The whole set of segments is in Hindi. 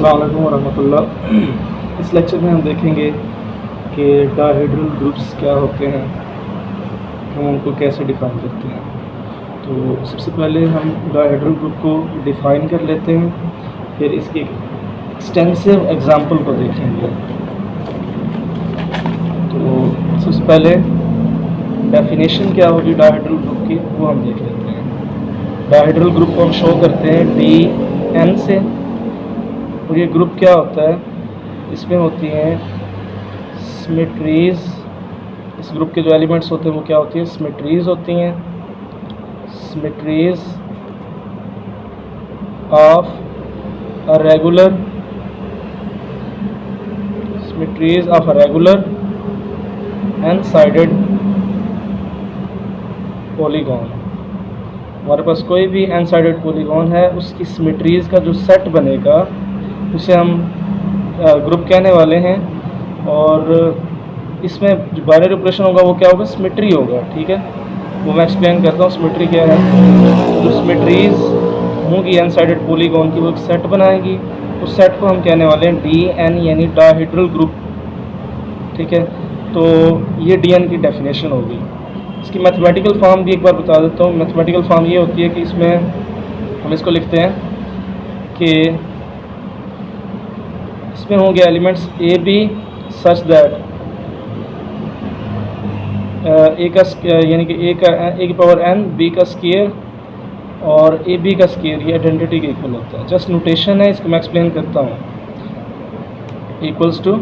अस्सलाम वालेकुम वरहमतुल्लाह। इस लेक्चर में हम देखेंगे कि डायहेड्रल ग्रुप्स क्या होते हैं, हम उनको कैसे डिफ़ाइन करते हैं। तो सबसे पहले हम डायहेड्रल ग्रुप को डिफ़ाइन कर लेते हैं, फिर इसके एक्सटेंसिव एग्जांपल को देखेंगे। तो सबसे पहले डेफिनेशन क्या होगी डायहेड्रल ग्रुप की, वो हम देख लेते हैं। डायहेड्रल ग्रुप को हम शो करते हैं DN से, और ये ग्रुप क्या होता है, इसमें होती हैं सिमेट्रीज़। इस ग्रुप के जो एलिमेंट्स होते हैं वो क्या होती हैं, सिमेट्रीज़ होती हैं। Symmetries of a regular, symmetries of a regular n sided polygon. हमारे पास कोई भी एन साइडेड पॉलीगॉन है, उसकी सिमेट्रीज़ का जो सेट बनेगा उसे हम ग्रुप कहने वाले हैं। और इसमें जो बाइनरी ऑपरेशन होगा वो क्या होगा, सिमेट्री होगा। ठीक है, वो मैं एक्सप्लेन करता हूँ सिमेट्री क्या है। जो सिमेट्रीज़ होंगी एन साइडेड पॉलीगॉन की, वो एक सेट बनाएगी। उस सेट को हम कहने वाले हैं DN, यानी डायहेड्रल ग्रुप। ठीक है, तो ये DN की डेफिनेशन होगी। इसकी मैथमेटिकल फॉर्म भी एक बार बता देता हूँ। मैथमेटिकल फॉर्म ये होती है कि इसमें हम इसको लिखते हैं कि इसमें होंगे elements AB such that A का यानी कि A की पावर n, B का स्क्वायर और AB का स्क्वायर, ये आइडेंटिटी के इक्वल होता है। जस्ट नोटेशन है, इसको मैं एक्सप्लेन करता हूँ। इक्वल्स टू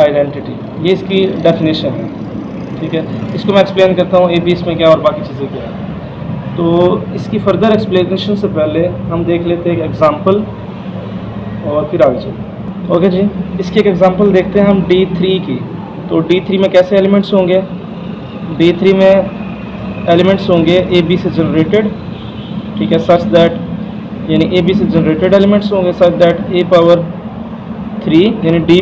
आइडेंटिटी, ये इसकी डेफिनेशन है। ठीक है, इसको मैं एक्सप्लेन करता हूँ AB इसमें क्या और बाकी चीज़ें क्या है। तो इसकी फर्दर एक्सप्लेनेशन से पहले हम देख लेते हैं एक एग्जांपल और फिर आगे चलते। ओके जी, इसकी एक एग्जांपल देखते हैं हम D3 की। तो D3 में कैसे एलिमेंट्स होंगे, D3 में एलिमेंट्स होंगे AB से जनरेटेड। ठीक है, सच दैट, यानी AB से जनरेटेड एलिमेंट्स होंगे सच दैट A पावर 3, यानी A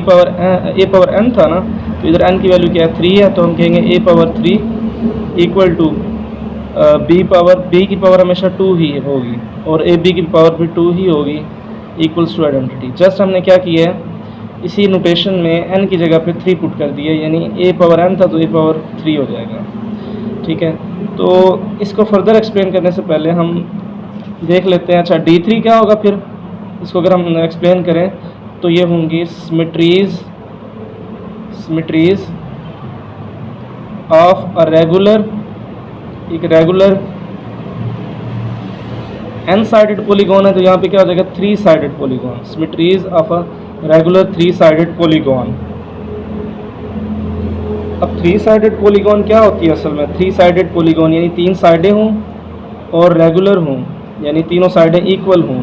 पावर n था ना, तो इधर n की वैल्यू क्या है, 3 है, तो हम कहेंगे A power 3 equal to B की पावर हमेशा 2 ही होगी और AB की पावर भी 2 ही होगी, इक्वल्स टू आइडेंटिटी। जस्ट हमने क्या किया है, इसी नोटेशन में n की जगह पे 3 पुट कर दिया, यानी A पावर n था तो A पावर 3 हो जाएगा। ठीक है, तो इसको फर्दर एक्सप्लेन करने से पहले हम देख लेते हैं, अच्छा D3 क्या होगा। फिर इसको अगर हम एक्सप्लेन करें तो ये होंगी सिमेट्रीज़ ऑफ अ रेगुलर, एक रेगुलर n साइडेड पॉलीगॉन है, तो यहाँ पे क्या हो जाएगा, 3 sided polygon. Symmetries of a regular 3 sided polygon. अब 3 साइडेड पॉलीगॉन क्या होती है असल में, 3 साइडेड पॉलीगॉन यानी 3 साइडें हों और रेगुलर हों, यानी तीनों साइडें इक्वल हों।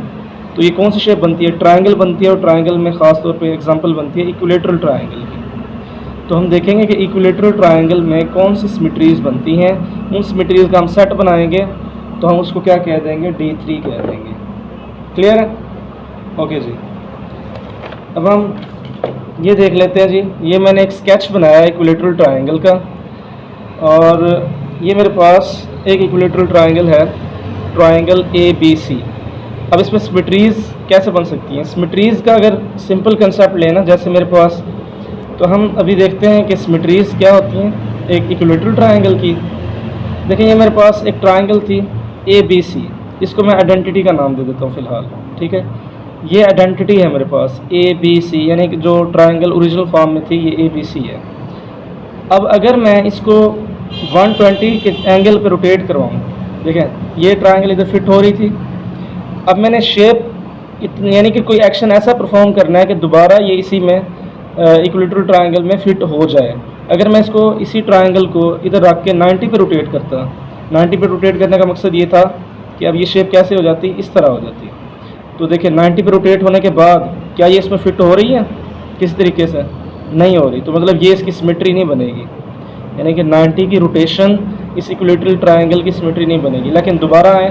तो ये कौन सी शेप बनती है, ट्रायंगल बनती है। और ट्रायंगल में ख़ास तौर पे एग्जांपल बनती है इक्विलेटरल ट्रायंगल की। तो हम देखेंगे कि इक्विलेटरल ट्रायंगल में कौन सी सिमेट्रीज बनती हैं। उन सिमेट्रीज का हम सेट बनाएंगे तो हम उसको क्या कह देंगे, D3 कह देंगे। क्लियर है, ओके जी। अब हम ये देख लेते हैं जी, ये मैंने एक स्केच बनाया है इक्विलेटरल ट्रायंगल का, और ये मेरे पास एक इक्विलेटरल ट्रायंगल है, ट्रायंगल ABC। अब इसमें सिमेट्रीज कैसे बन सकती हैं। सिमेट्रीज का अगर सिंपल कंसेप्ट लेना, जैसे मेरे पास, तो हम अभी देखते हैं कि सिमेट्रीज क्या होती हैं एक इक्विलेटरल ट्रायंगल की। देखिए ये मेरे पास एक ट्रायंगल थी ABC, इसको मैं आइडेंटिटी का नाम दे देता हूँ फ़िलहाल। ठीक है, ये आइडेंटिटी है मेरे पास ABC, यानी कि जो ट्रायंगल ओरिजिनल फॉर्म में थी ये ABC है। अब अगर मैं इसको 120 के एंगल पे रोटेट करवाऊँ, देखें ये ट्रायंगल इधर फिट हो रही थी। अब मैंने शेप यानी कि कोई एक्शन ऐसा परफॉर्म करना है कि दोबारा ये इसी में इक्विलेटरल ट्रायंगल में फिट हो जाए। अगर मैं इसको इसी ट्रायंगल को इधर रख के 90 पे रोटेट करता, 90 पे रोटेट करने का मकसद ये था कि अब ये शेप कैसे हो जाती, इस तरह हो जाती। तो देखिए 90 पे रोटेट होने के बाद क्या ये इसमें फिट हो रही है, किस तरीके से नहीं हो रही, तो मतलब ये इसकी सिमेट्री नहीं बनेगी, यानी कि 90 की रोटेशन इस इक्विलेटरल ट्रायंगल की सिमेट्री नहीं बनेगी। लेकिन दोबारा आए,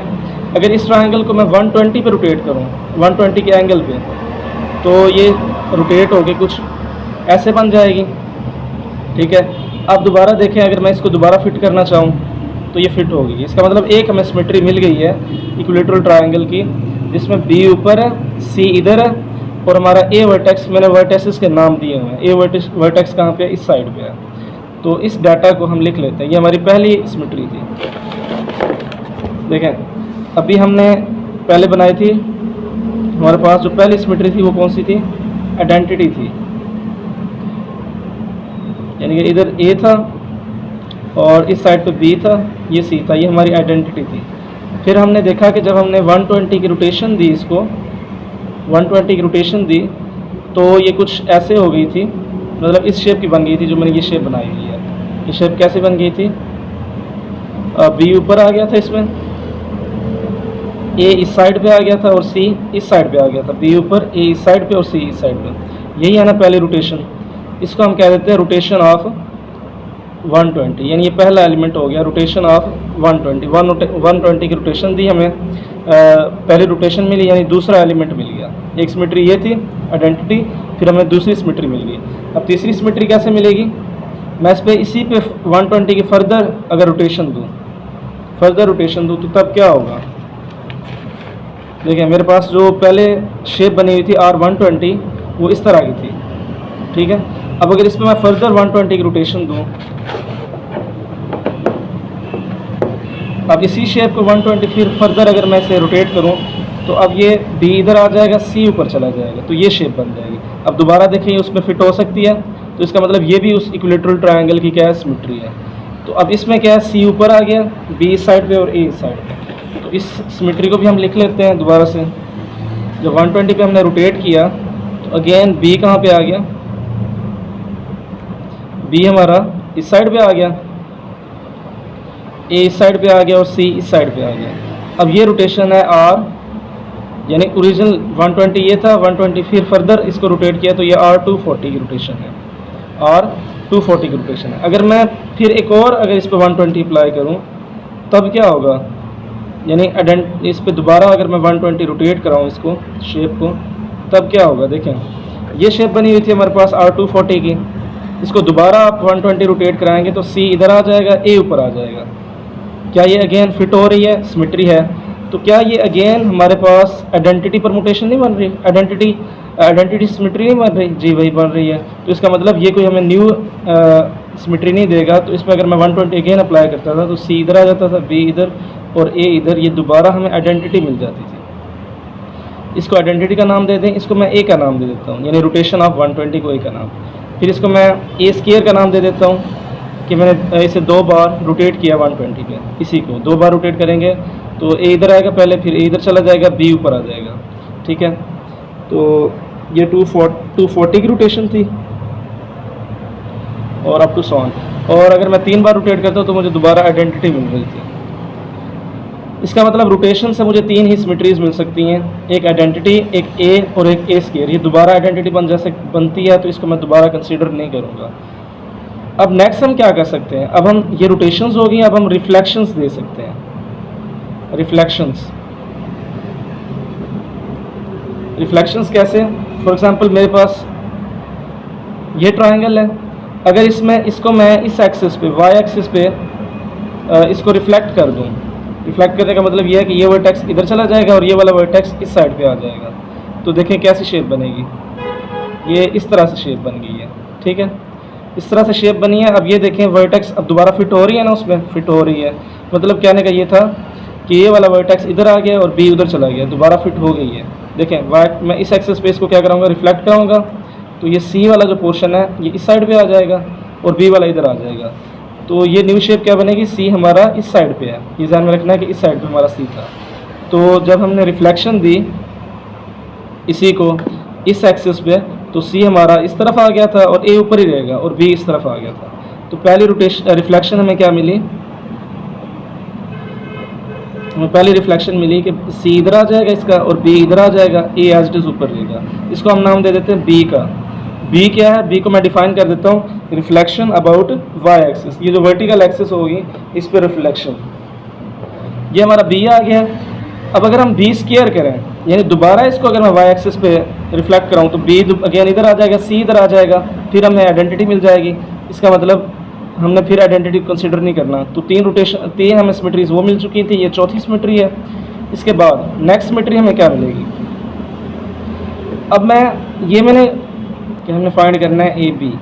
अगर इस ट्रायंगल को मैं 120 पे रोटेट करूँ, 120 के एंगल पे, तो ये रोटेट होके कुछ ऐसे बन जाएगी। ठीक है, अब दोबारा देखें, अगर मैं इसको दोबारा फिट करना चाहूँ तो ये फिट होगी। इसका मतलब एक हमें सिमेट्री मिल गई है इक्विलेटरल ट्रायंगल की। जिसमें बी ऊपर है, सी इधर है और हमारा ए वर्टेक्स, मैंने वर्टेक्सेस के नाम दिए हुए हैं। ए वर्टेक्स कहाँ पे है? इस साइड पे है। तो इस डाटा को हम लिख लेते हैं। ये हमारी पहली सिमेट्री थी। देखें, अभी हमने पहले बनाई थी, हमारे पास जो पहली सिमेट्री थी वो कौन सी थी? आइडेंटिटी थी, यानी कि इधर ए था और इस साइड पे बी था, ये सी था, ये हमारी आइडेंटिटी थी। फिर हमने देखा कि जब हमने 120 की रोटेशन दी, इसको 120 की रोटेशन दी तो ये कुछ ऐसे हो गई थी, मतलब इस शेप की बन गई थी जो मैंने ये शेप बनाई हुई है। ये शेप कैसे बन गई थी? बी ऊपर आ गया था, इसमें ए इस साइड पे आ गया था और सी इस साइड पे आ गया था। बी ऊपर, ए इस साइड पे और सी इस साइड पे। यही है ना पहली रोटेशन। इसको हम कह देते हैं रोटेशन ऑफ 120, यानी ये पहला एलिमेंट हो गया रोटेशन ऑफ 120। 120 की रोटेशन दी हमें, पहली रोटेशन मिली, यानी दूसरा एलिमेंट मिल गया। एक सिमेट्री ये थी आइडेंटिटी, फिर हमें दूसरी सिमेट्री मिल गई। अब तीसरी सिमेट्री कैसे मिलेगी? मैं इस पे इसी पे 120 की फर्दर अगर रोटेशन दूँ, तो तब क्या होगा? देखिए, मेरे पास जो पहले शेप बनी हुई थी R120 वो इस तरह की थी, ठीक है। अब अगर इसमें मैं फर्दर 120 की रोटेशन दूँ, अब इसी शेप को 120 फिर फर्दर अगर मैं इसे रोटेट करूँ तो अब ये B इधर आ जाएगा, C ऊपर चला जाएगा, तो ये शेप बन जाएगी। अब दोबारा देखें, उसमें फिट हो सकती है, तो इसका मतलब ये भी उस इक्विलेटरल ट्रायंगल की क्या है? सिमेट्री है। तो अब इसमें क्या है? C ऊपर आ गया, B इस साइड पे और A इस साइड पे। तो इस सिमेट्री को भी हम लिख लेते हैं दोबारा से। जब 120 पे हमने रोटेट किया तो अगेन B कहाँ पे आ गया? B हमारा इस साइड पे आ गया, A इस साइड पे आ गया और C इस साइड पे आ गया। अब ये रोटेशन है R, यानी ओरिजिनल 120 ये था, 120 फिर फर्दर इसको रोटेट किया तो ये R240 की रोटेशन है, R240 की रोटेशन है। अगर मैं फिर एक और अगर इस पर 120 अप्लाई करूँ तब क्या होगा? यानी इस पे दोबारा अगर मैं 120 रोटेट कराऊँ इसको, शेप को, तब क्या होगा? देखें, ये शेप बनी हुई थी हमारे पास R240 की, इसको दोबारा आप 120 रोटेट कराएंगे तो C इधर आ जाएगा, A ऊपर आ जाएगा। क्या ये अगेन फिट हो रही है? सिमेट्री है। तो क्या ये अगेन हमारे पास आइडेंटिटी परमुटेशन नहीं बन रही? आइडेंटिटी सिमेट्री नहीं बन रही? जी वही बन रही है। तो इसका मतलब ये कोई हमें न्यू सिमेट्री नहीं देगा। तो इसमें अगर मैं 120 अगेन अप्लाई करता था तो C इधर आ जाता था, B इधर और A इधर, ये दोबारा हमें आइडेंटिटी मिल जाती थी। इसको आइडेंटिटी का नाम दे दें, इसको मैं A का नाम दे देता हूँ, यानी रोटेशन ऑफ 120 को A का नाम। फिर इसको मैं A स्क्वायर का नाम दे देता हूँ कि मैंने इसे 2 बार रोटेट किया 120 पे। इसी को 2 बार रोटेट करेंगे तो A इधर आएगा पहले, फिर A इधर चला जाएगा, B ऊपर आ जाएगा, ठीक है। तो ये 240 की रोटेशन थी और अप टू सो ऑन। और अगर मैं 3 बार रोटेट करता हूँ तो मुझे दोबारा आइडेंटिटी मिल रही थी। इसका मतलब रोटेशन से मुझे 3 ही सिमेट्रीज मिल सकती हैं, एक आइडेंटिटी, एक A और एक A स्क्वायर। ये दोबारा आइडेंटिटी बनती है, तो इसको मैं दोबारा कंसीडर नहीं करूँगा। अब नेक्स्ट हम क्या कर सकते हैं? अब हम ये रोटेशंस हो गई, अब हम रिफ्लेक्शंस दे सकते हैं। रिफ्लेक्शंस कैसे? फॉर एग्जांपल मेरे पास ये ट्रायंगल है, अगर इसको मैं इस एक्सिस पे, y एक्सिस पे इसको रिफ्लेक्ट कर दूं, रिफ्लेक्ट करने का मतलब ये है कि ये वर्टेक्स इधर चला जाएगा और ये वाला वर्टेक्स इस साइड पे आ जाएगा। तो देखें कैसी शेप बनेगी, ये इस तरह से शेप बन गई है, ठीक है, इस तरह से शेप बनी है। अब ये देखें वर्टेक्स अब दोबारा फिट हो रही है ना, उसमें फिट हो रही है, मतलब कहने का ये था कि ये वाला वर्टेक्स इधर आ गया और B उधर चला गया, दोबारा फिट हो गई है। देखें मैं इस एक्सिस पे इसको क्या कराऊंगा? रिफ्लेक्ट कराऊंगा, तो ये C वाला जो पोर्शन है ये इस साइड पे आ जाएगा और B वाला इधर आ जाएगा। तो ये न्यू शेप क्या बनेगी? C हमारा इस साइड पे है, ये ध्यान में रखना है कि इस साइड पे हमारा C था। तो जब हमने रिफ्लेक्शन दी इसी को इस एक्सिस पे, तो C हमारा इस तरफ आ गया था और A ऊपर ही रहेगा और B इस तरफ आ गया था। तो पहली रिफ्लेक्शन हमें क्या मिली? हमें पहली रिफ्लेक्शन मिली कि C इधर आ जाएगा इसका और B इधर आ जाएगा, A एज इट इज ऊपर रहेगा। इसको हम नाम दे देते हैं B का। B क्या है? B को मैं डिफाइन कर देता हूँ, रिफ्लेक्शन अबाउट y एक्सिस। ये जो वर्टिकल एक्सिस होगी इस पर रिफ्लेक्शन, ये हमारा B आ गया। अब अगर हम B स्क्वायर करें, यानी दोबारा इसको अगर मैं y एक्सिस पे रिफ्लेक्ट कराऊँ तो B अगेन इधर आ जाएगा, C इधर आ जाएगा, फिर हमें आइडेंटिटी मिल जाएगी। इसका मतलब हमने फिर आइडेंटिटी कंसीडर नहीं करना। तो 3 हमें सिमेट्रीज वो मिल चुकी थी, ये चौथी सिमेट्री है। इसके बाद नेक्स्ट सिमेट्री हमें क्या मिलेगी। अब मैंने कि हमने फाइंड करना है ए बी,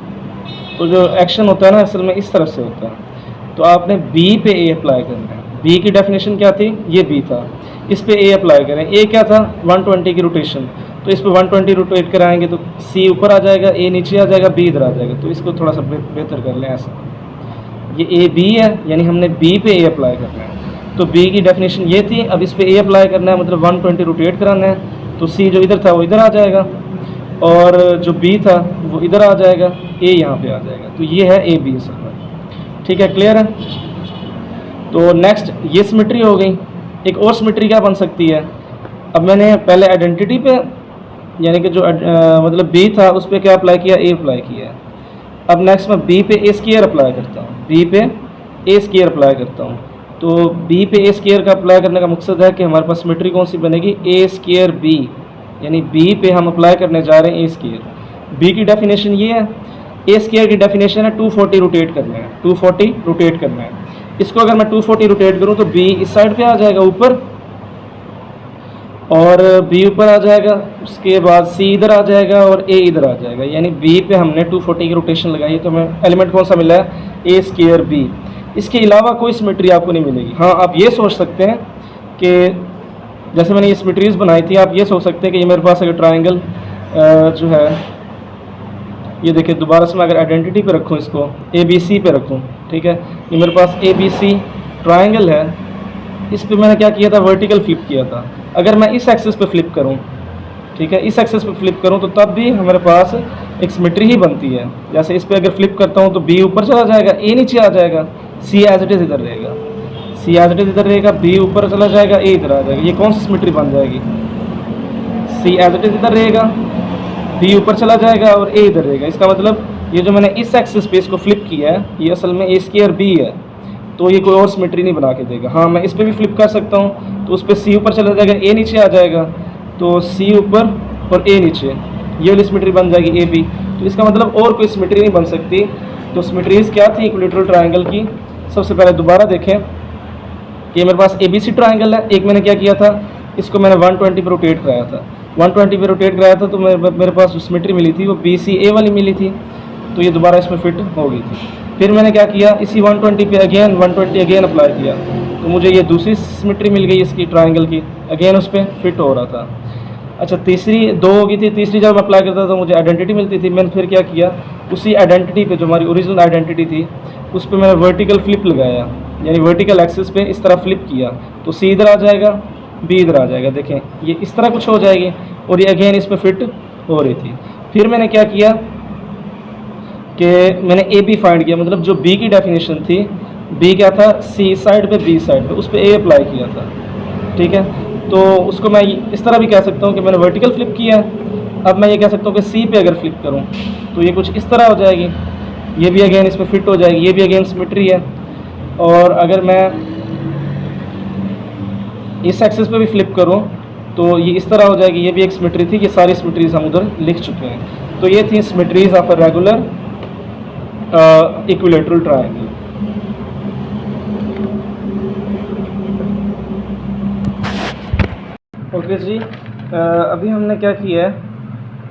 तो जो एक्शन होता है ना असल में इस तरफ से होता है, तो आपने बी पे ए अप्लाई करना है। बी की डेफिनेशन क्या थी, ये बी था, इस पे ए अप्लाई करें। ए क्या था, 120 की रोटेशन, तो इस पे 120 रोटेट कराएंगे तो सी ऊपर आ जाएगा, ए नीचे आ जाएगा, बी इधर आ जाएगा। तो इसको थोड़ा सा बेहतर कर लें ऐसा, ये ए बी है, यानी हमने बी पे ए अप्लाई करना है। तो बी की डेफिनेशन ये थी, अब इस पे ए अप्लाई करना है, मतलब 120 रोटेट कराना है। तो सी जो इधर था वो इधर आ जाएगा, और जो बी था वो इधर आ जाएगा, ए यहाँ पे आ जाएगा। तो ये है ए बी असल में। ठीक है, क्लियर है। तो नेक्स्ट ये सिमेट्री हो गई। एक और सिमेट्री क्या बन सकती है, अब मैंने पहले आइडेंटिटी पे यानी कि जो मतलब बी था उस पर क्या अप्लाई किया, ए अप्लाई किया है। अब नेक्स्ट मैं बी पे ए स्क्वायर अप्लाई करता हूँ, बी पे ए स्क्वायर अप्लाई करता हूँ। तो बी पे ए स्क्वायर का अप्लाई करने का मकसद है कि हमारे पास सिमेट्री कौन सी बनेगी, ए स्क्वायर बी, यानी बी पे हम अप्लाई करने जा रहे हैं ए स्क्वायर। बी की डेफिनेशन ये है, ए स्क्वायर की डेफिनेशन है 240 रोटेट करना है, 240 रोटेट करना है। इसको अगर मैं 240 रोटेट करूँ तो बी इस साइड पे आ जाएगा ऊपर, और बी ऊपर आ जाएगा, उसके बाद सी इधर आ जाएगा और ए इधर आ जाएगा। यानी बी पे हमने 240 की रोटेशन लगाई है, तो हमें एलिमेंट कौन सा मिला है, ए स्क्वायर बी। इसके अलावा कोई सिमेट्री आपको नहीं मिलेगी। हाँ, आप ये सोच सकते हैं कि जैसे मैंने ये सिमेट्रीज बनाई थी, आप ये सोच सकते हैं कि ये मेरे पास अगर ट्राइंगल जो है, ये देखिए दोबारा से मैं अगर आइडेंटिटी पे रखूँ, इसको ए बी सी पे रखूँ, ठीक है, ये मेरे पास ए बी सी ट्राइंगल है। इस पे मैंने क्या किया था, वर्टिकल फ्लिप किया था। अगर मैं इस एक्सिस पे फ्लिप करूं, ठीक है, इस एक्सिस पे फ्लिप करूं तो तब भी हमारे पास एक सिमेट्री ही बनती है। जैसे इस पे अगर फ्लिप करता हूं तो बी ऊपर चला जाएगा, ए नीचे आ जाएगा, सी एज इट इज़ इधर रहेगा, सी एज इट इज़ इधर रहेगा, बी ऊपर चला जाएगा, ए इधर आ जाएगा। ये कौन सी सिमेट्री बन जाएगी, सी एज इट इज़ इधर रहेगा, बी ऊपर चला जाएगा और ए इधर रहेगा। इसका मतलब ये जो मैंने इस एक्सिस पे इसको फ्लिप किया है, ये असल में ए स्क्वायर बी है, तो ये कोई और सिमेट्री नहीं बना के देगा। हाँ, मैं इस पर भी फ्लिप कर सकता हूँ, तो उस पर सी ऊपर चला जाएगा, ए नीचे आ जाएगा, तो सी ऊपर और ए नीचे, ये वाली सिमेट्री बन जाएगी ए बी। तो इसका मतलब और कोई सिमेट्री नहीं बन सकती। तो सिमेट्रीज क्या थी इक्विलेटरल ट्रायंगल की, सबसे पहले दोबारा देखें कि मेरे पास ए बी सी ट्रायंगल है। एक मैंने क्या किया था, इसको मैंने 120 पर रोटेट कराया था, 120 पर रोटेट कराया था, तो मेरे पास जो सिमेट्री मिली थी वो बी सी ए वाली मिली थी, तो ये दोबारा इसमें फिट हो गई थी। फिर मैंने क्या किया, इसी 120 पे अगेन 120 अगेन अप्लाई किया, तो मुझे ये दूसरी सिमेट्री मिल गई इसकी ट्रायंगल की, अगेन उस पर फिट हो रहा था। अच्छा, तीसरी दो हो गई थी, तीसरी जब अप्लाई करता था तो मुझे आइडेंटिटी मिलती थी। मैंने फिर क्या किया, उसी आइडेंटिटी पे जो हमारी ओरिजिनल आइडेंटिटी थी उस पर मैंने वर्टिकल फ्लिप लगाया, यानी वर्टिकल एक्सिस पे इस तरह फ्लिप किया, तो सी इधर आ जाएगा, बी इधर आ जाएगा। देखें ये इस तरह कुछ हो जाएगी, और ये अगेन इस पर फिट हो रही थी। फिर मैंने क्या किया कि मैंने ए बी फाइंड किया, मतलब जो बी की डेफिनेशन थी, बी क्या था, सी साइड पे बी साइड पे, उस पर ए अप्लाई किया था। ठीक है, तो उसको मैं इस तरह भी कह सकता हूँ कि मैंने वर्टिकल फ्लिप किया है। अब मैं ये कह सकता हूँ कि सी पे अगर फ्लिप करूँ तो ये कुछ इस तरह हो जाएगी, ये भी अगेन इस पर फिट हो जाएगी, ये भी अगेन सिमेट्री है। और अगर मैं इस एक्सिस पे भी फ्लिप करूँ तो ये इस तरह हो जाएगी, ये भी एक सिमेट्री थी। ये सारी सिमेट्रीज हम उधर लिख चुके हैं। तो ये थी symmetries of a regular equilateral triangle. Okay जी, अभी हमने क्या किया है,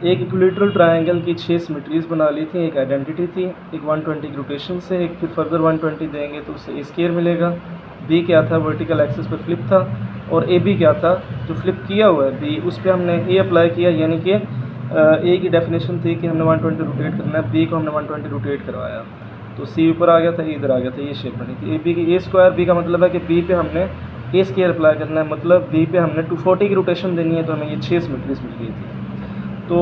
एक इक्विलेटरल ट्रायंगल की 6 सिमेट्रीज बना ली थी। एक आइडेंटिटी थी, एक 120 की रोटेशन से, एक फिर फर्दर 120 देंगे तो उससे ए स्क्वायर मिलेगा। बी क्या था, वर्टिकल एक्सिस पे फ्लिप था, और ए बी क्या था, जो फ्लिप किया हुआ है बी, उस पर हमने ए अप्लाई किया, यानी कि ए की डेफिनेशन थी कि हमने 120 रोटेट करना है, बी को हमने 120 रोटेट करवाया, तो सी ऊपर आ गया था, इधर आ गया था, ये शेप बनी थी। ए बी की ए स्क्वायर, बी का मतलब है कि बी पे हमने ए स्क्वायर अप्लाई करना है, मतलब बी पे हमने 240 की रोटेशन देनी है, तो हमें ये 6 सिमेट्रीज मिल गई थी। तो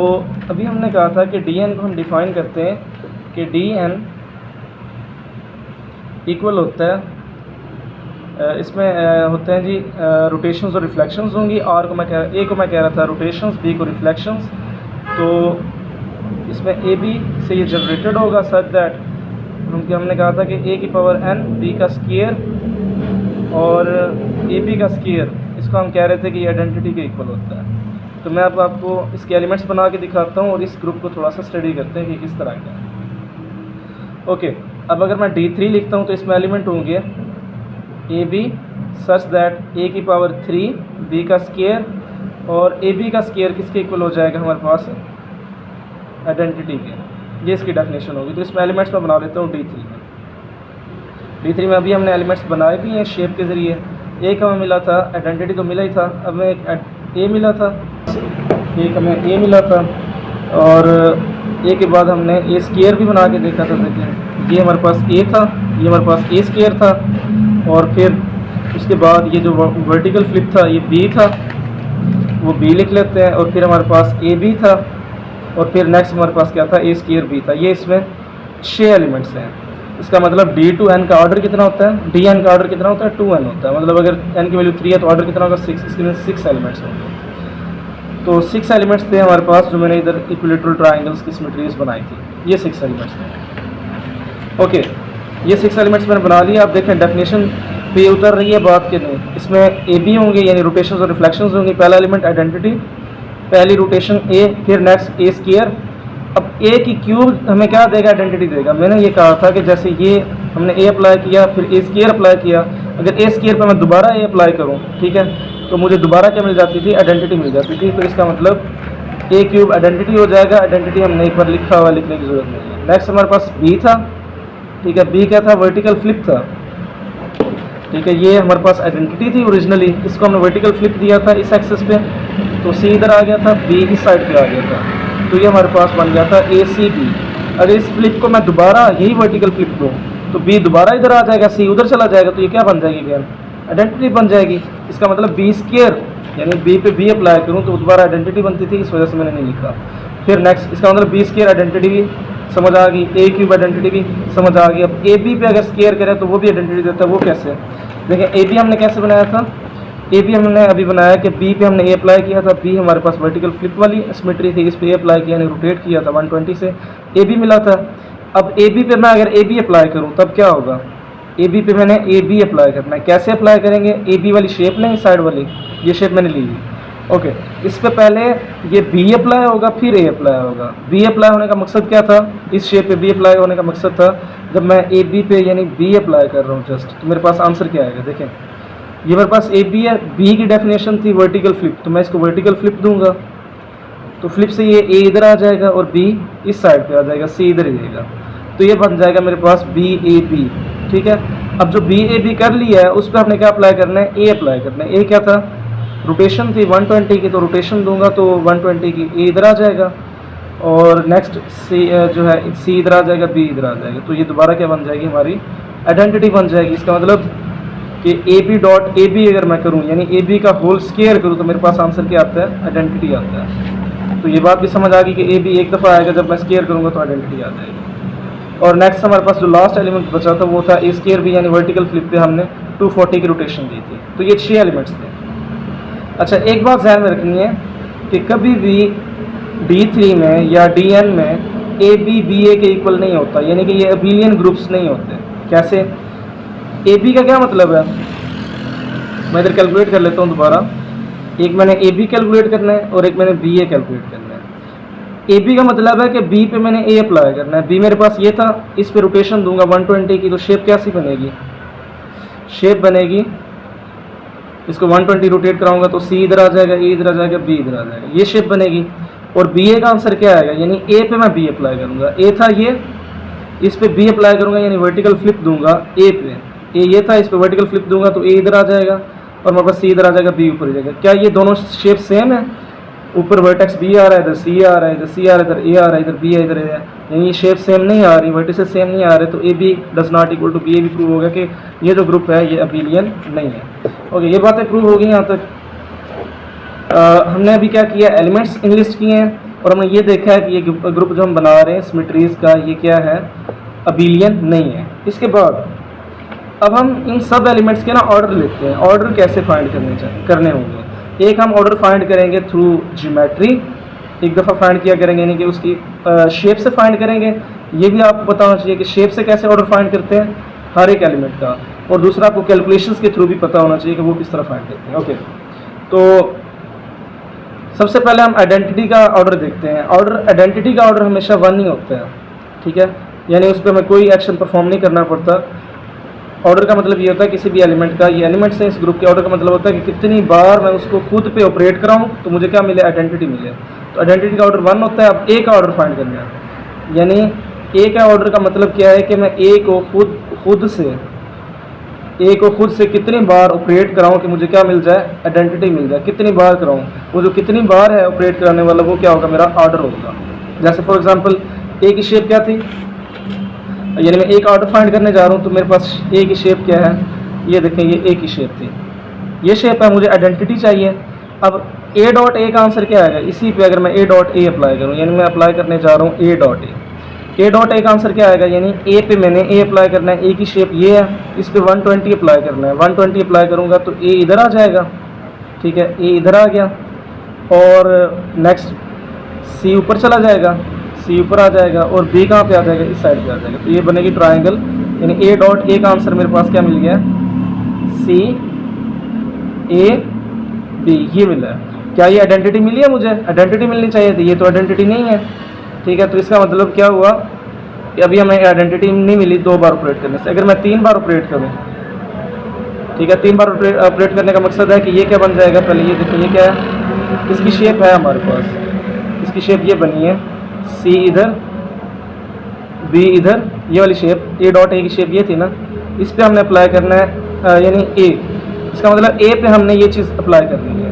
अभी हमने कहा था कि डी एन को हम डिफ़ाइन करते हैं कि डी एन इक्वल होता है, इसमें होते हैं जी रोटेशंस और रिफ्लेक्शंस होंगी। आर को मैं कह रहा था रोटेशंस, बी को रिफ्लेक्शंस। तो इसमें ए बी से ये जनरेटेड होगा सच दैट हमने कहा था कि ए की पावर एन, बी का स्क्वायर और ए बी का स्क्वायर, इसको हम कह रहे थे कि ये आइडेंटिटी के इक्वल होता है। तो मैं अब आपको इसके एलिमेंट्स बना के दिखाता हूँ और इस ग्रुप को थोड़ा सा स्टडी करते हैं कि किस तरह का है। ओके, अब अगर मैं D3 लिखता हूँ तो इसमें एलिमेंट होंगे ए बी सच दैट ए की पावर 3 बी का स्केयर और ए बी का स्केयर किसके इक्वल हो जाएगा हमारे पास, आइडेंटिटी के। ये इसकी डेफिनेशन होगी। तो इसमें एलिमेंट्स में बना लेता हूँ D3 में अभी हमने एलिमेंट्स बनाए भी हैं शेप के ज़रिए। एक हमें मिला था, आइडेंटिटी तो मिला ही था, अब हमें एक ए मिला था, एक हमें ए मिला था, और ए के बाद हमने ए स्केयर भी बना के देखा था। देखें ये हमारे पास ए था, ये हमारे पास ए स्केयर था, और फिर उसके बाद ये जो वर्टिकल फ्लिप था ये बी था, वो बी लिख लेते हैं, और फिर हमारे पास ए बी था, और फिर नेक्स्ट हमारे पास क्या था, ए स्केयर बी था। ये इसमें 6 एलिमेंट्स हैं। इसका मतलब डी टू एन का ऑर्डर कितना होता है, डी एन का ऑर्डर कितना होता है, 2n होता है। मतलब अगर एन की वैल्यू 3 है तो ऑर्डर कितना होगा, 6। इसके लिए 6 एलिमेंट्स होंगे। तो 6 एलिमेंट्स थे हमारे पास जो मैंने इधर इक्विलेटरल ट्राइंगल्स की सिमेट्रीज बनाई थी। ये 6 एलिमेंट्स थे। ओके, ये 6 एलिमेंट्स मैंने बना लिया। आप देखें डेफिनेशन पे उतर रही है बात के नहीं। इसमें ए बी होंगे यानी रोटेशंस और रिफ्लेक्शंस होंगे। पहला एलिमेंट आइडेंटिटी, पहली रोटेशन ए, फिर नेक्स्ट ए स्केयर। अब ए की क्यूब हमें क्या देगा, आइडेंटिटी देगा। मैंने ये कहा था कि जैसे ये हमने ए अप्लाई किया, फिर ए स्केयर अप्लाई किया, अगर ए स्केयर पर मैं दोबारा ए अप्लाई करूँ, ठीक है, तो मुझे दोबारा क्या मिल जाती थी, आइडेंटिटी मिल जाती थी। तो इसका मतलब ए क्यूब आइडेंटिटी हो जाएगा। आइडेंटिटी हमने एक बार लिखा हुआ, लिखने की ज़रूरत नहीं है। नेक्स्ट हमारे पास बी था, ठीक है, बी क्या था, वर्टिकल फ्लिप था, ठीक है। ये हमारे पास आइडेंटिटी थी ओरिजिनली, इसको हमने वर्टिकल फ्लिप दिया था इस एक्सेस पे, तो सी इधर आ गया था, बी इस साइड पे आ गया था, तो ये हमारे पास बन गया था ए सी बी। अगर इस फ्लिप को मैं दोबारा यही वर्टिकल फ्लिप दूँ तो बी दोबारा इधर आ जाएगा, सी उधर चला जाएगा, तो ये क्या बन जाएगी, अगेन आइडेंटिटी बन जाएगी। इसका मतलब बी स्केयर यानी बी पे बी अप्लाई करूँ तो दोबारा आइडेंटिटी बनती थी, इस वजह से मैंने नहीं लिखा। फिर नेक्स्ट इसका मतलब बी स्केयर आइडेंटिटी भी समझ आ गई, ए क्यूब आइडेंटिटी भी समझ आ गई। अब ए बी पे अगर स्केयर करें तो वो भी आइडेंटिटी देता है। वो कैसे, देखिए ए बी हमने कैसे बनाया था, ए बी हमने अभी बनाया कि बी पे हमने ए अप्लाई किया था, बी हमारे पास वर्टिकल फ्लिप वाली सिमेट्री थी, इस पे ए अप्लाई किया यानी रोटेट किया था 120 से, ए बी मिला था। अब ए बी पे मैं अगर ए बी अप्लाई करूँ तब क्या होगा, ए बी पे मैंने ए बी अप्लाई करना है। कैसे अप्लाई करेंगे, ए बी वाली शेप नहीं, साइड वाली ये शेप मैंने ली हुई। ओके, इस पे पहले ये बी अप्लाई होगा, फिर ए अप्लाई होगा। बी अप्लाई होने का मकसद क्या था, इस शेप पे बी अप्लाई होने का मकसद था जब मैं ए बी पे यानी बी अप्लाई कर रहा हूँ जस्ट, तो मेरे पास आंसर क्या आएगा, देखें ये मेरे पास ए बी है, बी की डेफिनेशन थी वर्टिकल फ्लिप, तो मैं इसको वर्टिकल फ्लिप दूंगा, तो फ्लिप से ये ए इधर आ जाएगा और बी इस साइड पे आ जाएगा, सी इधर रहेगा, तो ये बन जाएगा मेरे पास बी ए बी, ठीक है। अब जो बी ए बी कर लिया है उस पर आपने क्या अप्लाई करना है, ए अप्लाई करना है। ए क्या था, रोटेशन थी 120 की, तो रोटेशन दूंगा तो 120 की ए इधर आ जाएगा, और नेक्स्ट सी जो है सी इधर आ जाएगा, बी इधर आ जाएगा, तो ये दोबारा क्या बन जाएगी, हमारी आइडेंटिटी बन जाएगी। इसका मतलब कि A B dot A B अगर मैं करूँ यानी ए बी का होल स्केयर करूँ तो मेरे पास आंसर क्या आता है, आइडेंटिटी आता है। तो ये बात भी समझ आ गई कि ए बी एक दफ़ा आएगा, जब मैं स्केयर करूँगा तो आइडेंटिटी आ जाएगी। और नेक्स्ट हमारे पास जो लास्ट एलिमेंट बचा था वो था ए स्केयर बी यानी वर्टिकल फ्लिप पे हमने 240 की रोटेशन दी थी। तो ये 6 एलिमेंट्स थे। अच्छा, एक बात ध्यान में रखनी है कि कभी भी D3 में या DN में ए बी बी ए के इक्वल नहीं होता, यानी कि ये अबेलियन ग्रुप्स नहीं होते। कैसे, ए बी का क्या मतलब है, मैं इधर कैलकुलेट कर लेता हूँ दोबारा। एक मैंने ए बी कैलकुलेट करना है और एक मैंने बी ए कैलकुलेट करना है। ए बी का मतलब है कि बी पे मैंने ए अप्लाई करना है। बी मेरे पास ये था, इस पे रोटेशन दूंगा 120 की, तो शेप कैसी बनेगी, शेप बनेगी, इसको 120 रोटेट कराऊंगा तो सी इधर आ जाएगा, ए इधर आ जाएगा, बी इधर आ जाएगा, ये शेप बनेगी। और बी ए का आंसर क्या आएगा, यानी ए पे मैं बी अप्लाई करूँगा, ए था ये, इस पे बी अप्लाई करूँगा यानी वर्टिकल फ्लिप दूंगा ए पे, ए ये था, इस पे वर्टिकल फ्लिप दूंगा तो ए इधर आ जाएगा और मेरे पास सी इधर आ जाएगा, बी ऊपर जाएगा। क्या ये दोनों शेप सेम है, ऊपर वर्टेक्स बी आ रहा है, इधर सी आ रहा है, इधर सी आ रहा है, इधर ए आ रहा है, इधर बी है, इधर ए है, यानी ये शेप सेम नहीं आ रही, वर्टिसेस सेम नहीं आ रहे, तो A B does not equal to B A भी प्रूव होगा कि ये जो ग्रुप है ये अबेलियन नहीं है। ओके, ये बातें प्रूव हो गई यहाँ तक। हमने अभी क्या किया, एलिमेंट्स इंलिस्ट किए हैं और हमने ये देखा है कि ये ग्रुप जो हम बना रहे हैं सिमेट्रीज का, ये क्या है, अबेलियन नहीं है। इसके बाद अब हम इन सब एलिमेंट्स के ना ऑर्डर लेते हैं। ऑर्डर कैसे फाइंड करने होंगे, एक हम ऑर्डर फाइंड करेंगे थ्रू ज्योमेट्री, एक दफ़ा फाइंड किया करेंगे यानी कि उसकी शेप से फाइंड करेंगे। ये भी आपको पता होना चाहिए कि शेप से कैसे ऑर्डर फाइंड करते हैं हर एक एलिमेंट का, और दूसरा आपको कैलकुलेशंस के थ्रू भी पता होना चाहिए कि वो किस तरह फाइंड करते हैं। ओके, तो सबसे पहले हम आइडेंटिटी का ऑर्डर देखते हैं। आइडेंटिटी का ऑर्डर हमेशा 1 ही होता है, ठीक है, यानी उस पर हमें कोई एक्शन परफॉर्म नहीं करना पड़ता। ऑर्डर का मतलब ये होता है किसी भी एलिमेंट का, ये एलिमेंट्स हैं इस ग्रुप के, ऑर्डर का मतलब होता है कि कितनी बार मैं उसको खुद पे ऑपरेट कराऊँ तो मुझे क्या मिले, आइडेंटिटी मिले। तो आइडेंटिटी का ऑर्डर 1 होता है। अब ए का ऑर्डर फाइंड करना है, यानी ए का ऑर्डर का मतलब क्या है कि मैं ए को खुद से कितनी बार ऑपरेट कराऊँ कि मुझे क्या मिल जाए, आइडेंटिटी मिल जाए। कितनी बार कराऊँ, वो जो कितनी बार है ऑपरेट कराने वाला वो क्या होगा, मेरा ऑर्डर होगा। जैसे फॉर एग्जांपल ए की शेप क्या थी, यानी मैं ए का ऑर्डर फाइंड करने जा रहा हूँ तो मेरे पास ए की शेप क्या है, ये देखें ये ए की शेप थी, ये शेप है, मुझे आइडेंटिटी चाहिए। अब ए डॉट ए का आंसर क्या आएगा, इसी पे अगर मैं ए डॉट ए अप्लाई करूँ, यानी मैं अप्लाई करने जा रहा हूँ ए डॉट ए का आंसर क्या आएगा, यानी ए पे मैंने ए अप्लाई करना है, ए की शेप ये है, इस पे 120 अप्लाई करना है। 120 अप्लाई करूँगा तो ए इधर आ जाएगा, ठीक है, ए इधर आ गया। और नेक्स्ट सी ऊपर चला जाएगा, सी ऊपर आ जाएगा, और बी कहाँ पे आ जाएगा, इस साइड पे आ जाएगा। तो ये बनेगी ट्राइंगल, यानी ए डॉट ए का आंसर मेरे पास क्या मिल गया, सी ए बी, ये मिला है। क्या ये आइडेंटिटी मिली है, मुझे आइडेंटिटी मिलनी चाहिए थी, ये तो आइडेंटिटी नहीं है, ठीक है। तो इसका मतलब क्या हुआ कि अभी हमें आइडेंटिटी नहीं मिली 2 बार ऑपरेट करने से। अगर मैं 3 बार ऑपरेट करूँ, ठीक है, 3 बार ऑपरेट करने का मकसद है कि ये क्या बन जाएगा, पहले ये देखिए ये क्या है, इसकी शेप है हमारे पास, इसकी शेप ये बनी है, सी इधर बी इधर, ये वाली शेप ए डॉट ए की शेप ये थी ना, इस पर हमने अप्लाई करना है, यानी ए, इसका मतलब ए पे हमने ये चीज़ अप्लाई करनी है,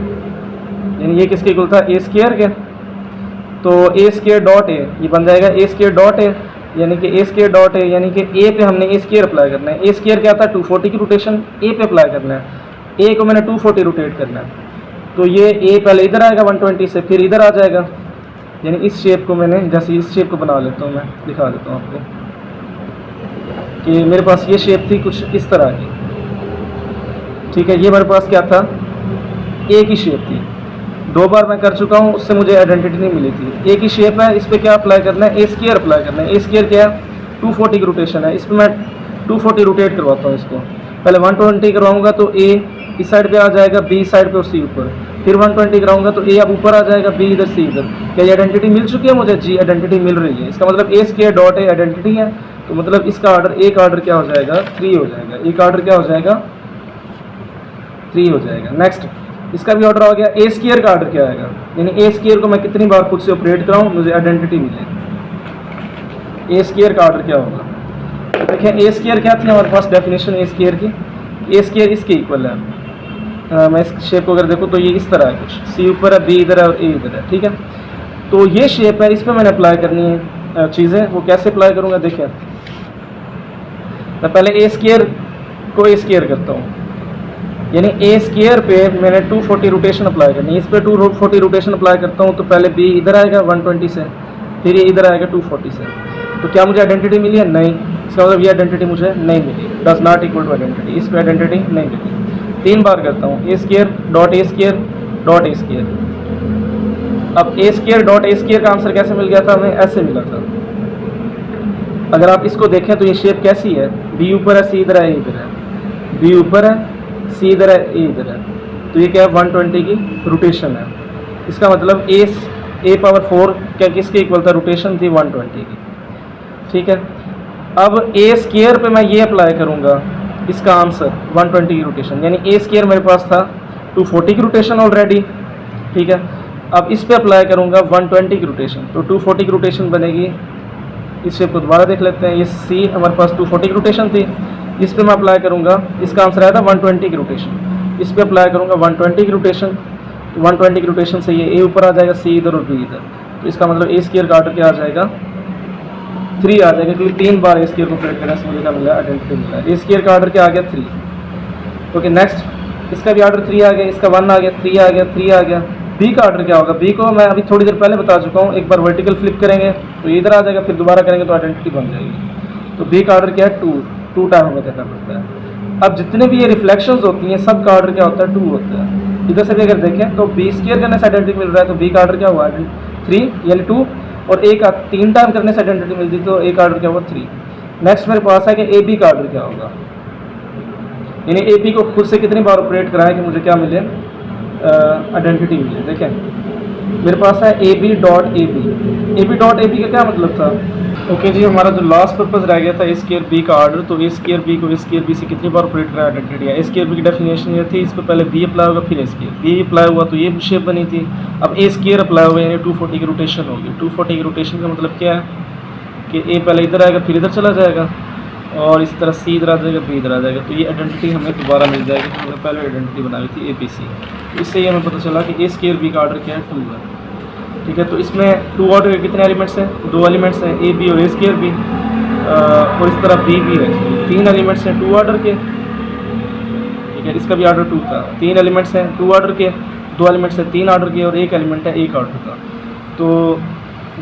यानी ये किसके इक्वल था, ए स्क्वायर के। तो ए स्क्वायर डॉट ए ये बन जाएगा ए स्क्वायर डॉट ए, यानी कि ए स्क्वायर डॉट ए, यानी कि ए पे हमने ए स्क्वायर अप्लाई करना है। ए स्क्वायर क्या था, 240 की रोटेशन, ए पे अप्लाई करना है, ए को मैंने 240 रोटेट करना है। तो ये ए पहले इधर आएगा 120 से, फिर इधर आ जाएगा, यानी इस शेप को मैंने, जैसे इस शेप को बना लेता हूँ, मैं दिखा देता हूँ आपको कि मेरे पास ये शेप थी कुछ इस तरह की, ठीक है। ये मेरे पास क्या था, ए की शेप थी, 2 बार मैं कर चुका हूँ, उससे मुझे आइडेंटिटी नहीं मिली थी। ए की शेप है, इस पर क्या अप्लाई करना है, ए स्क्वायर अप्लाई करना है। ए स्क्वायर क्या है, 240 की रोटेशन है, इस पर मैं 240 रोटेट करवाता हूँ इसको। पहले 120 करवाऊँगा तो ए इस साइड पे आ जाएगा, बी इस साइड पे और सी ऊपर, फिर 120 कराऊंगा तो ए अब ऊपर आ जाएगा, बी इधर, सी इधर। क्या ये आइडेंटिटी मिल चुकी है मुझे, जी आइडेंटिटी मिल रही है। इसका मतलब ए स्क्वायर डॉट ए आइडेंटिटी है, तो मतलब इसका ऑर्डर, ए का ऑर्डर क्या हो जाएगा, 3 हो जाएगा। ए का ऑर्डर क्या हो जाएगा, 3 हो जाएगा। नेक्स्ट इसका भी ऑर्डर आ गया। ए स्क्वायर का ऑर्डर क्या आएगा, यानी ए स्क्वायर को मैं कितनी बार खुद से ऑपरेट कराऊँ मुझे आइडेंटिटी मिले। ए स्क्वायर का ऑर्डर क्या होगा, देखिए ए स्क्वायर क्या थी हमारे पास डेफिनेशन ए स्क्वायर की, ए स्क्वायर इसके इक्वल है। मैं इस शेप को अगर देखूँ तो ये इस तरह है कुछ, सी ऊपर है, बी इधर है और ए इधर है, ठीक है। तो ये शेप है, इस पर मैंने अप्लाई करनी है चीज़ें, वो कैसे अप्लाई करूँगा, देखिए मैं पहले ए स्क्वायर को ए स्क्वायर करता हूँ, यानी ए स्क्वायर पे मैंने 240 रोटेशन अप्लाई करनी है। इस पर 240 रोटेशन अप्लाई करता हूँ तो पहले बी इधर आएगा 120 से, फिर ये इधर आएगा 240 से। तो क्या मुझे आइडेंटिटी मिली है, नहीं। इसका मतलब ये आइडेंटिटी मुझे नहीं मिली, does not equal to identity, इस पर आइडेंटिटी नहीं मिली। 3 बार करता हूँ, A square dot A square dot A square. अब A square dot A square का आंसर कैसे मिल गया था हमें, ऐसे मिला था। अगर आप इसको देखें तो ये शेप कैसी है, बी ऊपर है, सी इधर है, ए इधर है, बी ऊपर है, सी इधर है, ए इधर है। तो ये क्या है, 120 की रोटेशन है। इसका मतलब ए पावर 4 क्या किसके इक्वल था, रोटेशन थी 120 की, ठीक है। अब ए स्क्वायर पे मैं ये अप्लाई करूँगा, इसका आंसर 120 की रोटेशन, यानी ए स्क्वायर मेरे पास था 240 की रोटेशन ऑलरेडी, ठीक है। अब इस पे अप्लाई करूँगा 120 की रोटेशन, तो 240 की रोटेशन बनेगी। इस शेप को दोबारा देख लेते हैं, ये सी हमारे पास 240 की रोटेशन थी, इस पे मैं अप्लाई करूँगा, इसका आंसर आया था 120 की रोटेशन। इस पे अप्लाई करूँगा 120 की रोटेशन, तो 120 की रोटेशन से ये ए ऊपर आ जाएगा, सी इधर और बी इधर। तो इसका मतलब ए स्क्वायर का ऑर्डर क्या आ जाएगा, 3 आ जाएगा, क्योंकि 3 बार ए स्क्वायर को ऑपरेट करने से मुझे क्या मिला, आइडेंटिटी मिला। ए स्क्वायर का ऑर्डर क्या आ गया, 3। ओके नेक्स्ट इसका भी ऑर्डर 3 आ गया, इसका 1 आ गया, 3 आ गया, 3 आ गया। बी का ऑर्डर क्या होगा, बी को मैं अभी थोड़ी देर पहले बता चुका हूँ, एक बार वर्टिकल फ्लिप करेंगे तो इधर आ जाएगा, फिर दोबारा करेंगे तो आइडेंटिटी बन जाएगी। तो बी का ऑर्डर क्या है, 2 टाइम हमें देना पड़ता है। अब जितने भी ये रिफ्लेक्शंस होती हैं सब का ऑर्डर क्या होता है, 2 होता है। इधर से भी अगर देखें तो बी स्क्वायर करने से आइडेंटिटी मिल रहा है, तो बी का ऑर्डर क्या हुआ, 3 यानी 2, और ए का 3 टाइम करने से आइडेंटिटी मिलती, तो ए का ऑर्डर क्या हुआ, 3। नेक्स्ट मेरे पास है कि ए बी का ऑर्डर क्या होगा, यानी ए बी को खुद से कितनी बार ऑपरेट कराएं कि मुझे क्या मिले, आइडेंटिटी मिले। देखें मेरे पास है A B dot A B. A B dot A B का क्या मतलब था, ओके जी, हमारा जो लास्ट पर्पस रह गया था ए स्क्वायर बी का ऑर्डर, तो ए स्क्वायर बी को ए स्क्वायर बी से कितनी बार ऑपरेट करा आइडेंटिटी है। ए स्क्वायर बी की डेफिनेशन ये थी, इस पर पहले बी अप्लाई होगा फिर ए स्क्वायर बी अप्लाई हुआ तो ये शेप बनी थी। अब ए स्क्वायर अप्लाई हुआ यानी 240 की रोटेशन होगी। 240 की रोटेशन का मतलब क्या है कि ए पहले इधर आएगा फिर इधर चला जाएगा और इसी तरह सी इधर आ जाएगा बी इधर आ जाएगा। तो ये आइडेंटिटी हमें दोबारा मिल जाएगी, हमने पहले आइडेंटिटी बनाई थी ए बी सी। इससे ये हमें पता चला कि ए स्क्वायर बी का ऑर्डर क्या है 2 है। ठीक है, तो इसमें 2 ऑर्डर के कितने एलिमेंट्स हैं, 2 एलिमेंट्स हैं ए बी और ए स्क्वायर बी, और इस तरह बी भी है। 3 एलिमेंट्स हैं 2 ऑर्डर के। ठीक है, इसका भी ऑर्डर 2 था। 3 एलिमेंट्स हैं 2 ऑर्डर के, 2 एलिमेंट्स हैं 3 ऑर्डर के और 1 एलिमेंट है 1 ऑर्डर का। तो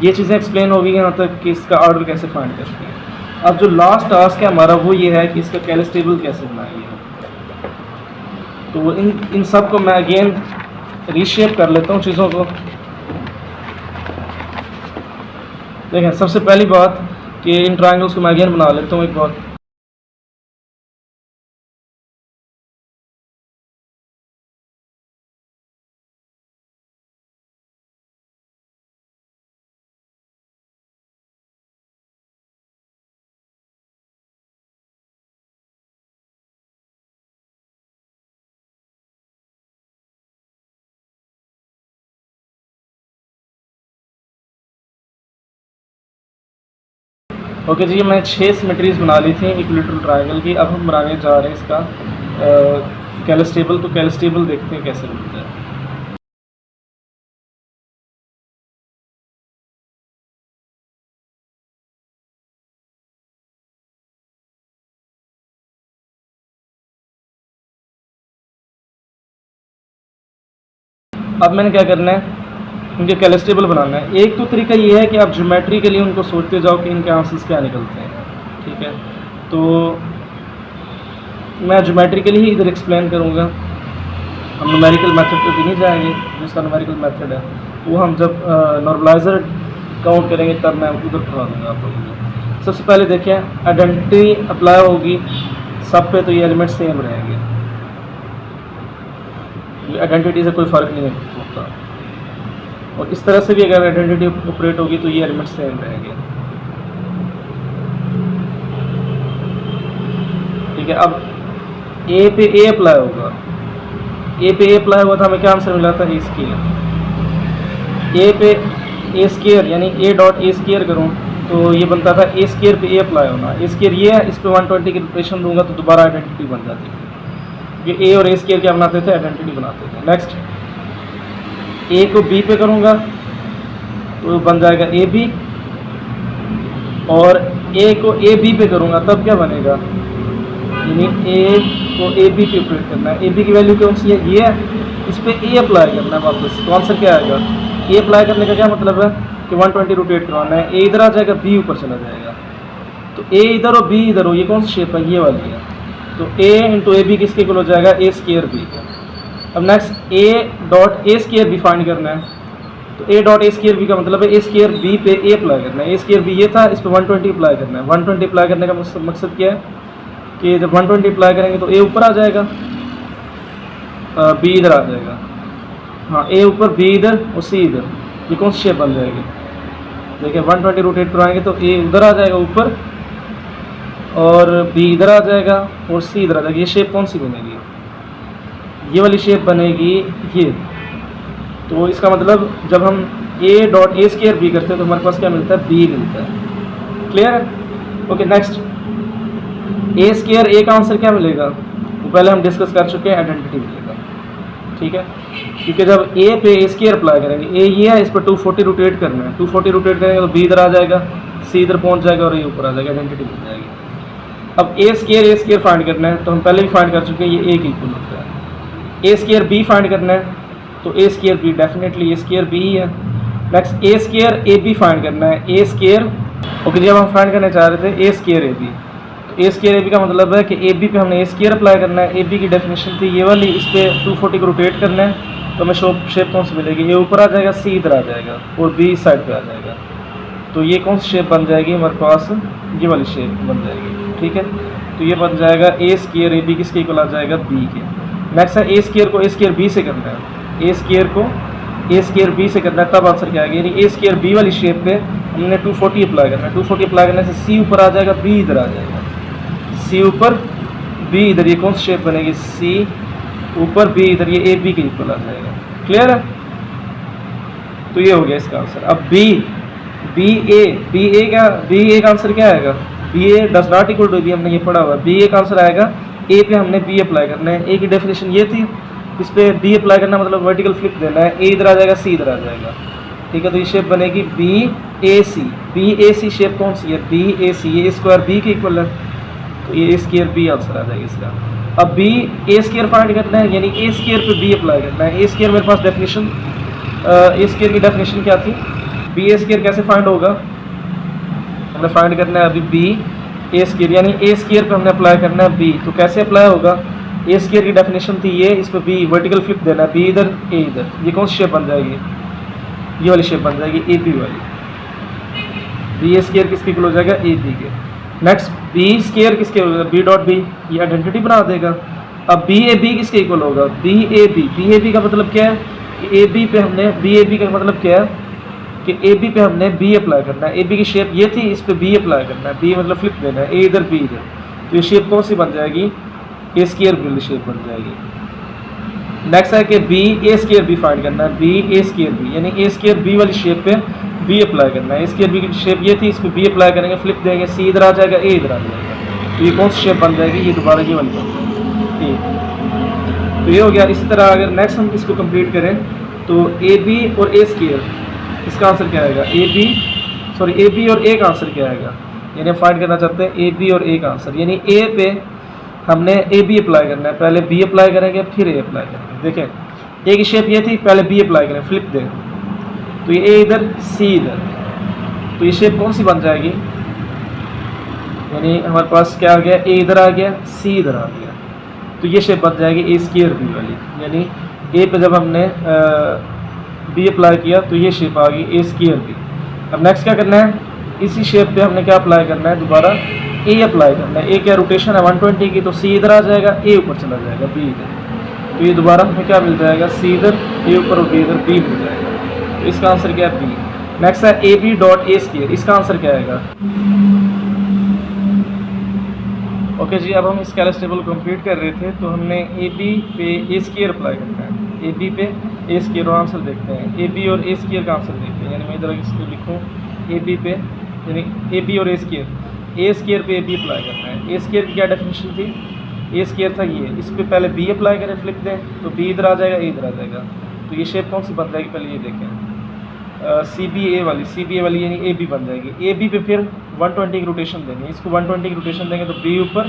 ये चीज़ें एक्सप्लेन हो गई यहाँ तक कि इसका ऑर्डर कैसे फाइंड करते हैं। अब जो लास्ट टास्क है हमारा वो ये है कि इसका कैलस टेबल कैसे बनाएंगे। तो इन सब को मैं अगेन रीशेप कर लेता हूँ चीज़ों को। देखें, सबसे पहली बात कि इन ट्रायंगल्स को मैं अगेन बना लेता हूँ एक बार। ओके जी, मैं 6 सिमेट्रीज बना ली थी इक्विलेटरल ट्रायंगल की। अब हम बनाने जा रहे हैं इसका कैलस टेबल। तो कैलस टेबल देखते हैं कैसे बनता है। अब मैंने क्या करना है, इनके कैलस टेबल बनाना है। एक तो तरीका ये है कि आप ज्योमेट्री के लिए उनको सोचते जाओ कि इनके आंसर्स क्या निकलते हैं। ठीक है, तो मैं ज्योमेट्री के लिए ही इधर एक्सप्लेन करूँगा। हम न्यूमेरिकल मेथड पे भी नहीं जाएंगे, जिसका न्यूमेरिकल मेथड है वो हम जब नॉर्मलाइजर काउंट करेंगे तब मैं उधर पढ़ा दूँगा आप लोगों को। सबसे पहले देखिए, आइडेंटिटी अप्लाई होगी सब पे तो ये एलिमेंट सेम रहेंगे। आइडेंटिटी से कोई फ़र्क नहीं होता। और इस तरह से भी अगर आइडेंटिटी ऑपरेट होगी तो ये एलिमेंट सेम रहेंगे। ठीक है, अब ए पे ए अप्लाई होगा। ए पे ए अप्लाई हुआ था, हमें क्या आंसर मिला था, ए स्क्वायर। ए पे ए स्क्वायर यानी ए डॉट ए स्क्वायर करूँ तो ये बनता था ए स्क्वायर पे ए अप्लाई होना। ए स्क्वायर ये है, इस पे 120 की रोटेशन दूंगा तो दोबारा आइडेंटिटी बन जाती है। ये ए और ए स्क्वायर क्या बनाते थे, आइडेंटिटी बनाते थे। नेक्स्ट, ए को बी पे करूँगा तो बन जाएगा ए बी, और ए को ए बी पे करूँगा तब क्या बनेगा, यानी ए को ए बी पे ऑपरेट करना है। ए बी की वैल्यू कौन सी है, ये है, इस पे ए अप्लाई करना है वापस। तो आंसर क्या आएगा, ए अप्लाई करने का क्या मतलब है कि 120 रोटेट करवाना है। ए इधर आ जाएगा, बी ऊपर चला जाएगा। तो ए इधर हो बी इधर हो, ये कौन सी शेप है, ये वाली है। तो ए इंटू ए बी किसके इक्वल हो जाएगा, ए स्क्वायर बी का। अब next, A dot A square B find करना है। तो A dot A square B का मतलब है ए स्क्वायर बी पे ए अप्लाई करना है। ए स्क्वायर बी ये था, इस पे 120 अप्लाई करना है। 120 अप्लाई करने का मकसद क्या है कि जब 120 अप्लाई करेंगे तो ए ऊपर आ जाएगा, बी इधर आ जाएगा। हाँ, ए ऊपर बी इधर और सी इधर, ये कौन सी शेप बन जाएगी। देखिए 120 रोटेट करवाएंगे तो ए उधर आ जाएगा ऊपर और बी इधर आ जाएगा और सी इधर आ जाएगी। ये शेप कौन सी बनेगी, ये वाली शेप बनेगी ये। तो इसका मतलब जब हम A dot A square B करते हैं तो हमारे पास क्या मिलता है, बी मिलता है। क्लियर है। ओके, नेक्स्ट, ए स्क्वायर ए का आंसर क्या मिलेगा, तो पहले हम डिस्कस कर चुके हैं, आइडेंटिटी मिलेगा। ठीक है, क्योंकि जब ए पे ए स्क्वायर अप्लाई करेंगे, ए ये है, इस पर 240 रोटेट करना है। 240 रोटेट करेंगे तो बी इधर आ जाएगा, सी इधर पहुंच जाएगा और ए ऊपर आ जाएगा, आइडेंटिटी मिल जाएगी। अब ए स्क्वायर फाइंड करना है तो हम पहले भी फाइंड कर चुके हैं, ये ए के इक्वल होता है। ए स्क्वायर बी फाइंड करना है तो A square B definitely A square B ही है। Next, A square A B find करना है, ए स्क्वायर। ओके, जब हम फाइंड करने चाह रहे थे ए स्क्वायर ए बी, तो ए स्क्वायर ए बी का मतलब है कि ए बी पे हमने ए स्क्वायर अप्लाई करना है। ए बी की डेफिनेशन थी ये वाली, इस पे 240 को रोटेट करना है तो हमें शेप कौन सी मिलेगी, ए ऊपर आ जाएगा, सी इधर आ जाएगा और बी इस साइड पे आ जाएगा। तो ये कौन सी शेप बन जाएगी हमारे पास, ये वाली शेप बन जाएगी। ठीक है, तो ये बन जाएगा ए स्क्वायर ए बी किसके इक्वल आ जाएगा, बी के। नेक्स्ट है, ए स्क्वायर को ए स्क्वायर बी से करना है। ए स्क्वायर को ए स्क्वायर बी से करना है तब आंसर क्या आएगा, यानी ए स्क्वायर बी वाली शेप पे हमने 240 अप्लाई करना है। 240 अप्लाई करने से सी ऊपर आ जाएगा, बी इधर आ जाएगा, सी ऊपर बी इधर, ये कौन सी शेप बनेगी, सी ऊपर बी इधर, ये ए बी के इक्वल आ जाएगा। क्लियर है? तो ये हो गया इसका आंसर। अब बी ए का आंसर क्या आएगा, B A does not equal to B, हमने ये पढ़ा हुआ। बी ए का आंसर आएगा, ए पे हमने बी अप्लाई करना है। ए की डेफिनेशन ये थी, इस पे बी अप्लाई करना मतलब वर्टिकल फ्लिप देना है, ए इधर आ जाएगा, सी इधर आ जाएगा। ठीक है, तो ये शेप बनेगी बी ए सी। बी ए सी शेप कौन सी है, बी ए सी, ये स्क्वायर बी के इक्वल है, तो ये ए स्क्वायर बी आंसर आ जाएगा इसका। अब बी ए स्क्वायर फाइंड करना है, यानी ए स्क्वायर पे बी अप्लाई करना है। ए स्क्वायर मेरे पास डेफिनेशन, ए स्क्वायर की डेफिनेशन क्या थी, बी ए स्क्वायर कैसे फाइंड होगा, हमने फाइंड करना है अभी बी ए स्क्वायर, यानी ए स्क्वायर पे हमने अप्लाई करना है बी। तो कैसे अप्लाई होगा, ए स्क्वायर की डेफिनेशन थी ये, इस पर बी वर्टिकल फ्लिप देना है, बी इधर ए इधर, ये कौन सी शेप बन जाएगी, ये वाली शेप बन जाएगी, ए बी वाली। बी ए स्क्वायर किसके इक्वल हो जाएगा, ए बी के। नेक्स्ट बी स्क्वायर किसके इक्वल होगा, बी डॉट बी, ये आइडेंटिटी बना देगा। अब बी ए बी किसके इक्वल होगा, बी ए बी का मतलब क्या है कि ए बी पे हमने, बी ए बी का मतलब क्या है कि ए बी पे हमने बी अप्लाई करना है। ए बी की शेप ये थी, इस पे बी अप्लाई करना है, बी मतलब फ्लिप देना है, ए इधर बी इधर, तो ये शेप कौन सी बन जाएगी, ए स्क्वायर बी शेप बन जाएगी। नेक्स्ट है कि बी ए स्क्वायर बी फाइंड करना है, बी ए स्क्वायर बी, यानी ए स्क्वायर बी वाली शेप पे बी अप्लाई करना है। ए स्क्वायर बी की शेप ये थी, इस पर बी अप्लाई करेंगे, फ्लिप देंगे, सी इधर आ जाएगा, ए इधर आ जाएगा, तो ये कौन सी शेप बन जाएगी, ये दोबारा ये वाली बन जाएगी। तो ये हो गया। इसी तरह अगर नेक्स्ट हम इसको कंप्लीट करें तो ए बी और ए स्क्वायर, इसका आंसर क्या आएगा, ए बी और ए का आंसर क्या आएगा, यानी हम फाइंड करना चाहते हैं ए बी और ए का आंसर। यानी ए पे हमने ए बी अप्लाई करना है, पहले बी अप्लाई करेंगे फिर ए अप्लाई करेंगे। देखें ए की शेप ये थी, पहले बी अप्लाई करें, फ्लिप दें, तो ये ए इधर सी इधर, तो ये शेप कौन सी बन जाएगी, यानी हमारे पास क्या आ गया, ए इधर आ गया, सी इधर आ गया, तो ये शेप बन जाएगी ए स्क्वायर बी वाली। यानी ए पे जब हमने बी अप्लाई किया तो ये शेप आ गई ए स्क्वायर बी। अब नेक्स्ट क्या करना है, इसी शेप पे हमने क्या अप्लाई करना है, दोबारा ए अप्लाई करना है। ए क्या रोटेशन है 120 की, तो सी इधर आ जाएगा, ए ऊपर चला जाएगा, बी इधर, तो ये दोबारा हमें क्या मिल जाएगा, सी इधर, ए ऊपर और बी इधर, बी मिल जाएगा। तो इसका आंसर क्या है, बी। नेक्स्ट है A B dot A square, इसका आंसर क्या आएगा। ओके जी, अब हम इस कैलस टेबल कंप्लीट कर रहे थे, तो हमने ए बी पे ए स्क्वायर अप्लाई करना है, ए बी पे ए स्क्वायर, और आंसर देखते हैं। ए बी और ए स्क्वायर का आंसर देखते हैं, यानी मैं इधर इसको लिखूँ ए बी पे, यानी ए बी और ए स्क्वायर पे ए बी अप्लाई करना है। ए स्क्वायर की क्या डेफिनेशन थी, ए स्क्वायर था ये, इस पर पहले बी अप्लाई करें, फ्लिप दें, तो बी इधर आ जाएगा, ए इधर आ जाएगा, तो ये शेप कौन सी बन जाएगी, पहले ये देखें, सी बी ए वाली यानी ए बी बन जाएगी। ए बी पे फिर 120 की रोटेशन देंगे, इसको 120 की रोटेशन देंगे तो बी ऊपर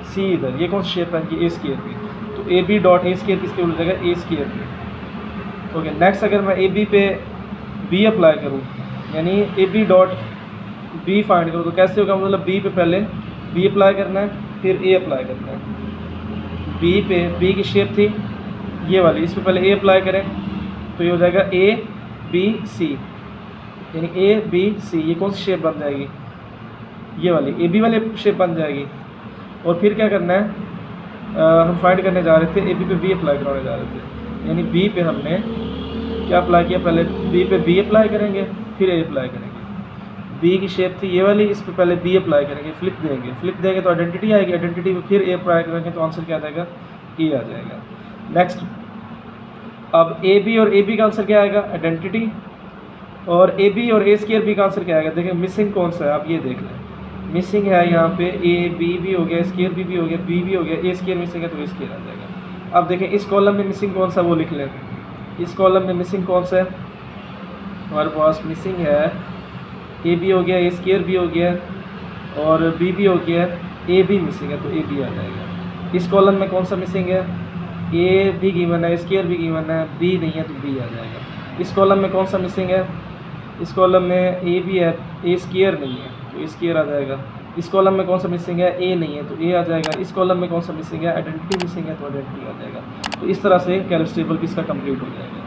सी इधर, ये कौन सी शेप है, ये ए स्क्वायर बी, तो A B dot A square किसके हो जाएगा, A square B. Okay, next अगर मैं ए बी पे बी अप्लाई करूँ, यानी A B dot B find करूँ, तो कैसे होगा, मतलब बी पे पहले बी अप्लाई करना है, फिर ए अप्लाई करना है। बी पे बी की शेप थी ये वाली, इस पर पहले ए अप्लाई करें, तो ये हो जाएगा ए बी सी, यानी ए बी सी, ये कौन सी शेप बन जाएगी, ये वाली ए बी वाली शेप बन जाएगी। और फिर क्या करना है, हम फाइंड करने जा रहे थे, ए बी पे बी अप्लाई कराने जा रहे थे, यानी बी पे हमने क्या अप्लाई किया, पहले बी पे बी अप्लाई करेंगे, फिर ए अप्लाई करेंगे। बी की शेप थी ये वाली, इस पर पहले बी अप्लाई करेंगे, फ्लिप देंगे तो आइडेंटिटी आएगी, आइडेंटिटी पे फिर ए अप्लाई करेंगे तो आंसर क्या आ जाएगा, ए आ जाएगा। नेक्स्ट, अब ए बी और ए बी का आंसर क्या आएगा, आइडेंटिटी, और ए बी और ए स्क्वायर बी का आंसर क्या आएगा। देखिए मिसिंग कौन सा है, आप ये देख लें, मिसिंग है यहाँ पे ए बी भी हो गया, स्क्वायर बी हो गया, बी भी हो गया, ए स्क्वायर मिसिंग है तो ए स्क्वायर आ जाएगा। अब देखें इस कॉलम में मिसिंग कौन सा, वो लिख लें, इस कॉलम में मिसिंग कौन सा है, हमारे पास मिसिंग है ए बी हो गया, ए स्क्वायर बी हो गया, और बी भी हो गया, ए बी मिसिंग है तो ए बी आ जाएगा। इस कॉलम में कौन सा मिसिंग है, ए भी गिवन है, स्क्वायर भी गिवन है, बी नहीं है तो बी आ जाएगा। इस कॉलम में कौन सा मिसिंग है, इस कॉलम में ए भी है, ए स्क्वायर नहीं है तो ए स्क्वायर आ जाएगा। इस कॉलम में कौन सा मिसिंग है, ए नहीं है तो ए आ जाएगा। इस कॉलम में कौन सा मिसिंग है, आइडेंटिटी मिसिंग है तो आइडेंटिटी आ जाएगा। तो इस तरह से कैलस टेबल किसका कंप्लीट हो जाएगा।